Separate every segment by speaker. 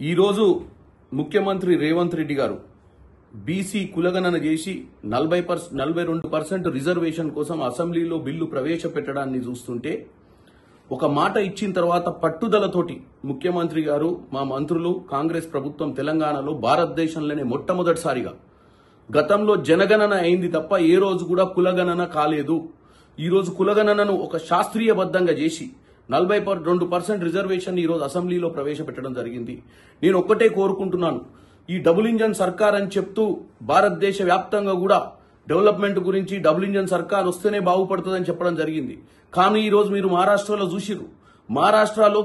Speaker 1: ఈరోజు ముఖ్యమంత్రి రేవంత్ రెడ్డి గారు బీసీ కులగణన చేసి 42% రిజర్వేషన్ కోసం అసెంబ్లీలో బిల్లు ప్రవేశపెట్టడాన్ని చూస్తుంటే ఒక మాట ఇచ్చిన తర్వాత పట్టుదలతోటి ముఖ్యమంత్రి గారు మా మంత్రులు కాంగ్రెస్ ప్రభుత్వం తెలంగాణలో భారతదేశంలోనే మొట్టమొదటిసారిగా గతంలో జనగణన అయింది తప్ప ఏ రోజు కూడా కులగణన కాలేదు. ఈ రోజు కులగణనను ఒక శాస్త్రీయబద్ధంగా చేసి 42% రిజర్వేషన్ ఈ రోజు అసెంబ్లీలో ప్రవేశపెట్టడం జరిగింది. నేను ఒక్కటే కోరుకుంటున్నాను, ఈ డబుల్ ఇంజన్ సర్కార్ అని చెప్తూ భారతదేశ వ్యాప్తంగా కూడా డెవలప్మెంట్ గురించి డబుల్ ఇంజన్ సర్కార్ వస్తేనే బాగుపడుతుందని చెప్పడం జరిగింది. కానీ ఈ రోజు మీరు మహారాష్ట్రలో చూసిర్రు, మహారాష్ట్రలో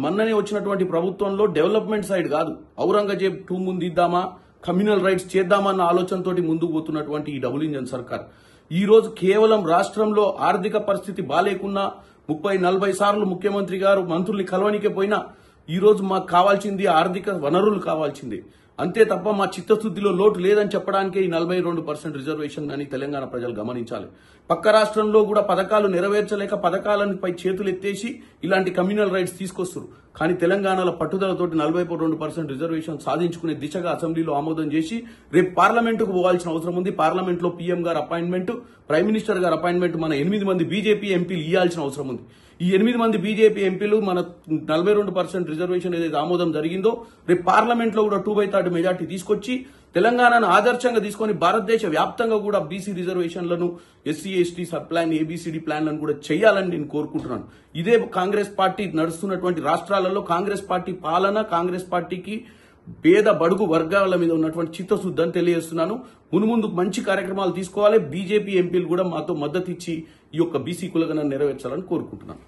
Speaker 1: మొన్ననే వచ్చినటువంటి ప్రభుత్వంలో డెవలప్మెంట్ సైడ్ కాదు, ఔరంగజేబ్ టూ ముందిద్దామా, కమ్యూనల్ రైట్స్ చేద్దామన్న ఆలోచనతోటి ముందుకు పోతున్నటువంటి ఈ డబుల్ ఇంజన్ సర్కార్ ఈ రోజు కేవలం రాష్ట్రంలో ఆర్థిక పరిస్థితి బాలేకున్నా 30-40 సార్లు ముఖ్యమంత్రి గారు మంత్రుల్ని కలవనికే పోయినా ఈ రోజు మాకు కావాల్సింది ఆర్థిక వనరులు కావాల్సింది, అంతే తప్ప మా చిత్తశుద్దిలో లోటు లేదని చెప్పడానికే ఈ 42% రిజర్వేషన్ అని తెలంగాణ ప్రజలు గమనించాలి. పక్క రాష్ట్రంలో కూడా పథకాలు నెరవేర్చలేక పథకాలపై చేతులు ఎత్తేసి ఇలాంటి కమ్యూనల్ రైట్స్ తీసుకొస్తారు. కానీ తెలంగాణలో పట్టుదలతోటి 42% రిజర్వేషన్ సాధించుకునే దిశగా అసెంబ్లీలో ఆమోదం చేసి రేపు పార్లమెంటుకు పోవాల్సిన అవసరం ఉంది. పార్లమెంట్లో పీఎం గారు అపాయింట్మెంట్, ప్రైమ్ మినిస్టర్ గారు అపాయింట్మెంట్ మన 8 మంది బీజేపీ ఎంపీలు ఇవ్వాల్సిన అవసరం ఉంది. ఈ 8 మంది బీజేపీ ఎంపీలు మన 42% రిజర్వేషన్ ఏదైతే ఆమోదం జరిగిందో రేపు పార్లమెంట్ లో కూడా 2/3 మెజార్టీ తీసుకొచ్చి తెలంగాణను ఆదర్శంగా తీసుకుని భారతదేశ వ్యాప్తంగా కూడా బీసీ రిజర్వేషన్లను, SC ST sub plan, ABCD ప్లాన్లను కూడా చేయాలని నేను కోరుకుంటున్నాను. ఇదే కాంగ్రెస్ పార్టీ నడుస్తున్నటువంటి రాష్ట్రాలలో కాంగ్రెస్ పార్టీ పాలన, కాంగ్రెస్ పార్టీకి పేద బడుగు వర్గాల మీద ఉన్నటువంటి చిత్తశుద్ధి అని తెలియజేస్తున్నాను. మున్ముందు మంచి కార్యక్రమాలు తీసుకోవాలి. బీజేపీ ఎంపీలు కూడా మాతో మద్దతు ఇచ్చి ఈ యొక్క బీసీ కులగణన నెరవేర్చాలని కోరుకుంటున్నాను.